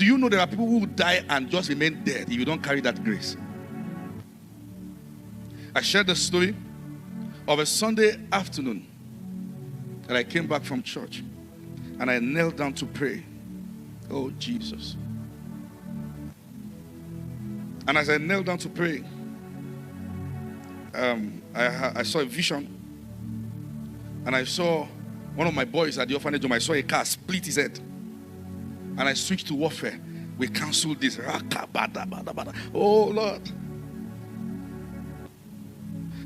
Do you know there are people who die and just remain dead if you don't carry that grace? I shared the story of a Sunday afternoon that I came back from church and I knelt down to pray. Oh, Jesus. And as I knelt down to pray, I saw a vision. And I saw one of my boys at the orphanage home. I saw a car split his head. And I switched to warfare. We canceled this. Oh, Lord.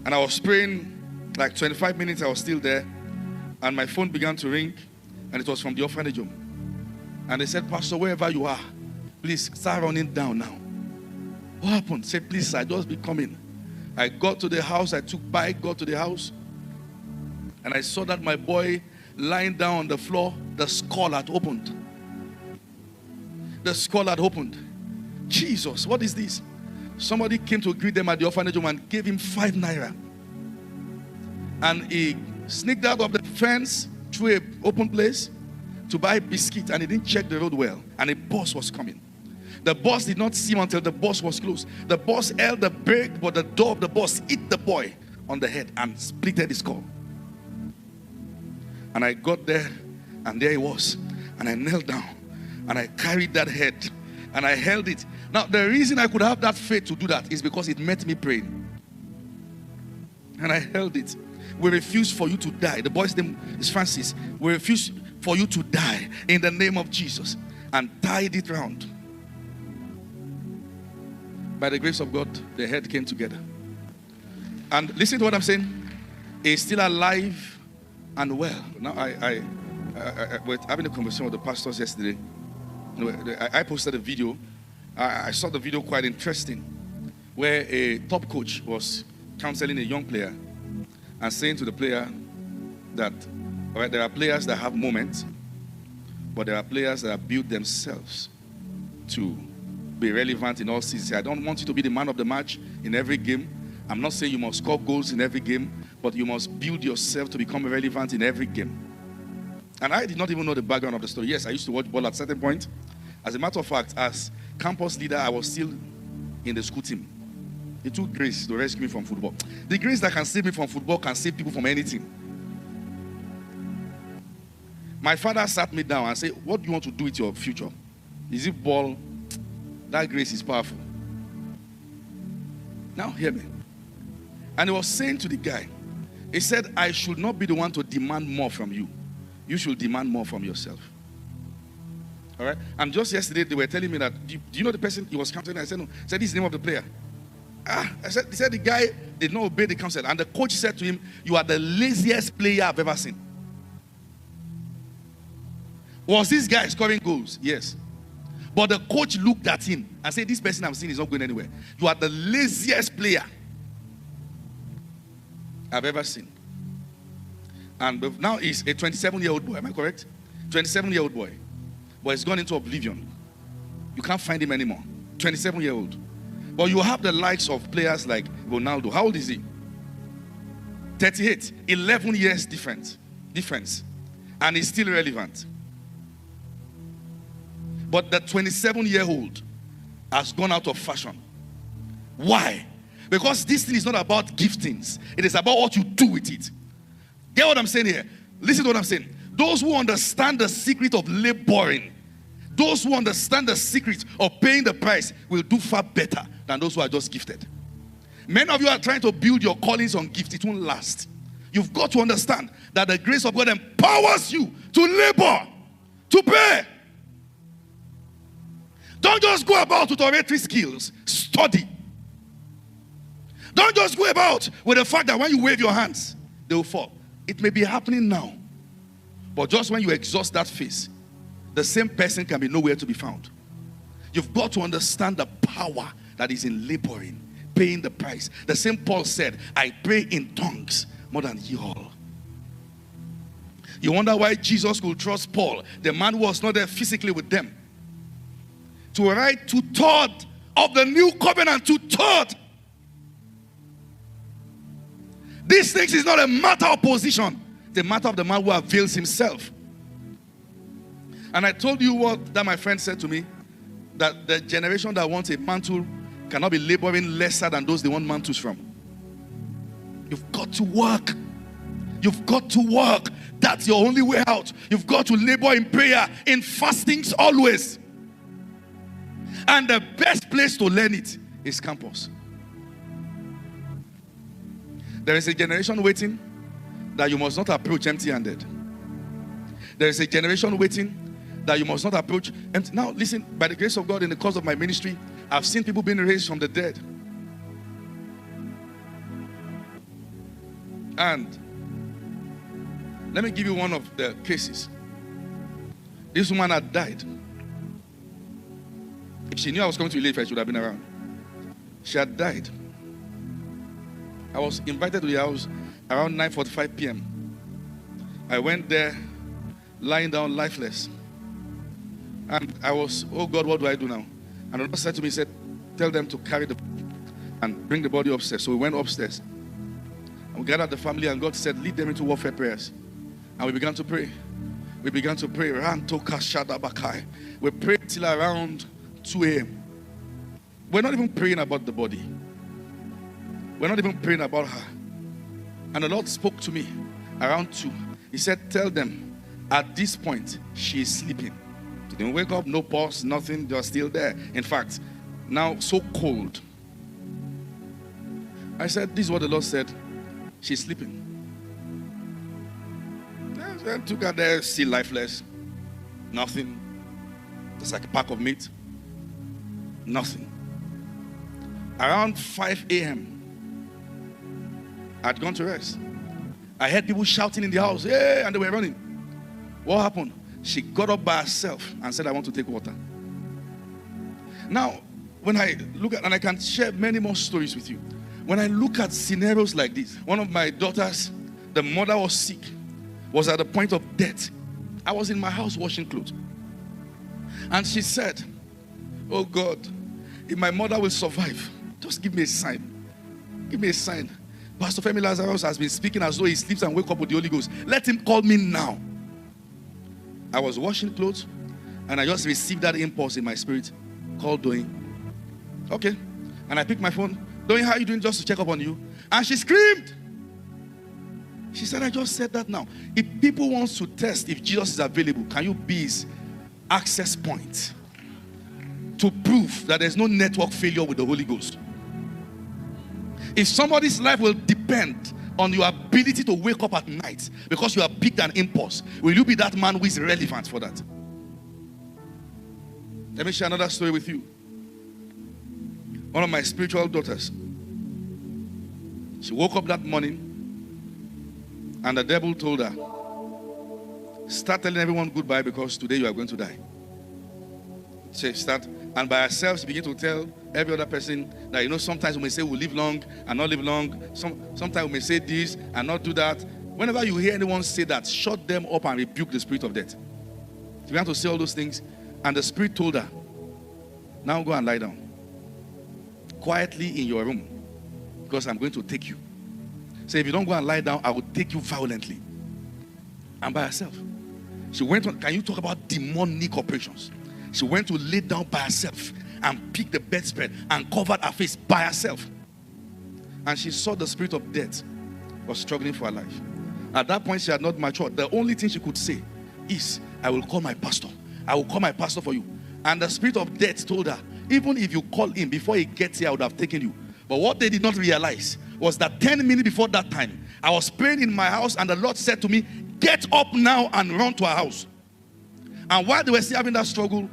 And I was praying like 25 minutes. I was still there. And my phone began to ring. And it was from the orphanage home. And they said, Pastor, wherever you are, please start running down now. What happened? Say, please, I just be coming. I got to the house. I took bike, got to the house. And I saw that my boy lying down on the floor, the skull had opened. The skull had opened. Jesus, what is this? Somebody came to greet them at the orphanage home and gave him 5 naira. And he sneaked out of the fence through an open place to buy biscuit, and he didn't check the road well. And a bus was coming. The bus did not see him until the bus was closed. The bus held the brake, but the door of the bus hit the boy on the head and splitted his skull. And I got there, and there he was. And I knelt down, and I carried that head, and I held it. Now, the reason I could have that faith to do that is because it met me praying. And I held it. We refuse for you to die. The boy's name is Francis. We refuse for you to die in the name of Jesus. And tied it round. By the grace of God, the head came together. And listen to what I'm saying. He's still alive and well. Now, I was having a conversation with the pastors yesterday. I posted a video. I saw the video quite interesting, where a top coach was counseling a young player and saying to the player that, all right, there are players that have moments, but there are players that have built themselves to be relevant in all seasons. I don't want you to be the man of the match in every game. I'm not saying you must score goals in every game, but you must build yourself to become relevant in every game. And I did not even know the background of the story. Yes, I used to watch ball at a certain point. As a matter of fact, as campus leader, I was still in the school team. It took grace to rescue me from football. The grace that can save me from football can save people from anything. My father sat me down and said, what do you want to do with your future? Is it ball? That grace is powerful. Now hear me. And he was saying to the guy, he said, I should not be the one to demand more from you. You should demand more from yourself. All right? And just yesterday, they were telling me that, do you know the person he was counseling? I said, no. He said, this is the name of the player. He said the guy did not obey the counsel. And the coach said to him, you are the laziest player I've ever seen. Was this guy scoring goals? Yes. But the coach looked at him and said, this person I've seen is not going anywhere. You are the laziest player I've ever seen. And now he's a 27-year-old boy. Am I correct? 27-year-old boy. But he's gone into oblivion. You can't find him anymore. 27-year-old. But you have the likes of players like Ronaldo. How old is he? 38. 11 years difference. And he's still relevant. But the 27-year-old has gone out of fashion. Why? Because this thing is not about giftings. It is about what you do with it. Get what I'm saying here? Listen to what I'm saying. Those who understand the secret of laboring, those who understand the secret of paying the price will do far better than those who are just gifted. Many of you are trying to build your callings on gift. It won't last. You've got to understand that the grace of God empowers you to labor, to pay. Don't just go about with oratory skills. Study. Don't just go about with the fact that when you wave your hands, they will fall. It may be happening now. But just when you exhaust that phase, the same person can be nowhere to be found. You've got to understand the power that is in laboring, paying the price. The same Paul said, I pray in tongues more than ye all. You wonder why Jesus could trust Paul, the man who was not there physically with them, to write 2/3 of the new covenant, 2/3. These things is not a matter of position. It's a matter of the man who avails himself. And I told you what that my friend said to me. that the generation that wants a mantle cannot be laboring lesser than those they want mantles from. You've got to work. You've got to work. That's your only way out. You've got to labor in prayer, in fastings always. And the best place to learn it is campus. There is a generation waiting that you must not approach empty-handed. There is a generation waiting that you must not approach empty. Now listen, by the grace of God, in the course of my ministry, I've seen people being raised from the dead. And let me give you one of the cases. This woman had died. If she knew I was coming to Ile-Ife, she would have been around. She had died. I was invited to the house around 9:45 p.m. I went there, lying down lifeless. And I was, oh God, what do I do now? And the Lord said to me, he said, tell them to carry the body and bring the body upstairs. So we went upstairs. And we gathered the family, and God said, lead them into warfare prayers. And we began to pray. We began to pray. We prayed till around 2 a.m. We're not even praying about the body. We're not even praying about her. And the Lord spoke to me around 2. He said, tell them, at this point, she is sleeping. She didn't wake up, no pulse, nothing, they're still there. In fact, now so cold. I said, this is what the Lord said. She's sleeping. I took her there, still lifeless. Nothing. Just like a pack of meat. Nothing. Around 5 a.m., I'd gone to rest. I heard people shouting in the house, hey, and they were running. What happened? She got up by herself and said, I want to take water. Now, when I look at, and I can share many more stories with you. When I look at scenarios like this, one of my daughters, the mother was sick, was at the point of death. I was in my house washing clothes. And she said, oh God, if my mother will survive, just give me a sign. Give me a sign. Pastor Femi Lazarus has been speaking as though he sleeps and wakes up with the Holy Ghost. Let him call me now. I was washing clothes, and I just received that impulse in my spirit. Call Doing. Okay. And I picked my phone. Doing, how are you doing? Just to check up on you. And she screamed. She said, I just said that now. If people want to test if Jesus is available, can you be his access point to prove that there's no network failure with the Holy Ghost? If somebody's life will depend on your ability to wake up at night because you have picked an impulse, will you be that man who is relevant for that? Let me share another story with you. One of my spiritual daughters, she woke up that morning and the devil told her, start telling everyone goodbye because today you are going to die. She start, and by herself she began to tell every other person that, you know, sometimes we may say we'll live long and not live long. Sometimes we may say this and not do that. Whenever you hear anyone say that, shut them up and rebuke the spirit of death. She began to say all those things, and the spirit told her, now go and lie down quietly in your room because I'm going to take you. So if you don't go and lie down, I will take you violently. And by herself, she went on. Can you talk about demonic operations? She went to lay down by herself and picked the bedspread and covered her face by herself. And she saw the spirit of death was struggling for her life. At that point, she had not matured. The only thing she could say is, I will call my pastor. I will call my pastor for you. And the spirit of death told her, even if you call him before he gets here, I would have taken you. But what they did not realize was that 10 minutes before that time, I was praying in my house and the Lord said to me, get up now and run to our house. And while they were still having that struggle,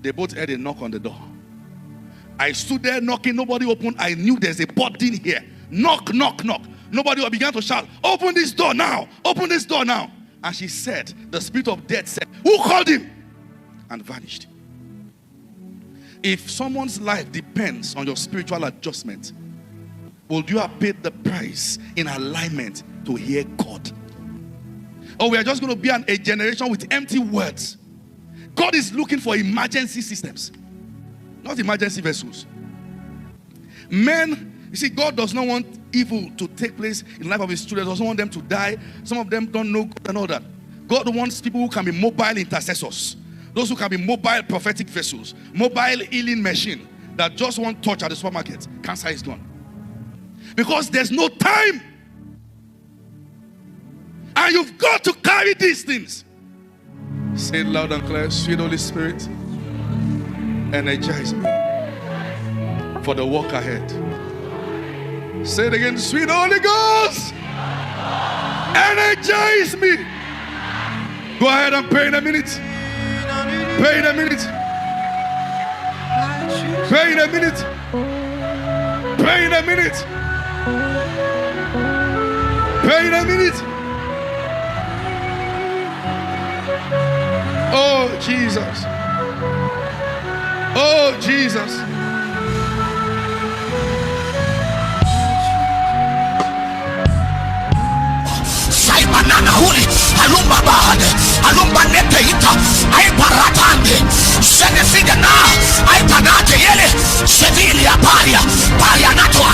they both heard a knock on the door. I stood there knocking, nobody opened. I knew there's a body in here. Knock, knock, knock. Nobody began to shout, open this door now, open this door now. And she said, the spirit of death said, who called him? And vanished. If someone's life depends on your spiritual adjustment, will you have paid the price in alignment to hear God? Or we are just going to be a generation with empty words? God is looking for emergency systems, not emergency vessels. Men, you see, God does not want evil to take place in the life of his children. He doesn't want them to die. Some of them don't know God and all that. God wants people who can be mobile intercessors, Those who can be mobile prophetic vessels, mobile healing machine that just one touch at the supermarket, cancer is gone. Because there's no time. And you've got to carry these things. Say it loud and clear. Sweet Holy Spirit, energize me for the walk ahead. Say it again. Sweet Holy Ghost, energize me. Go ahead and pray in a minute. Pray in a minute. Pray in a minute. Pray in a minute. Pray in a minute. Oh, Jesus. Oh, Jesus. Banana huli alumba bahane alumba neteita ai paratande senefida na ai panate yele sevili aparia paria nato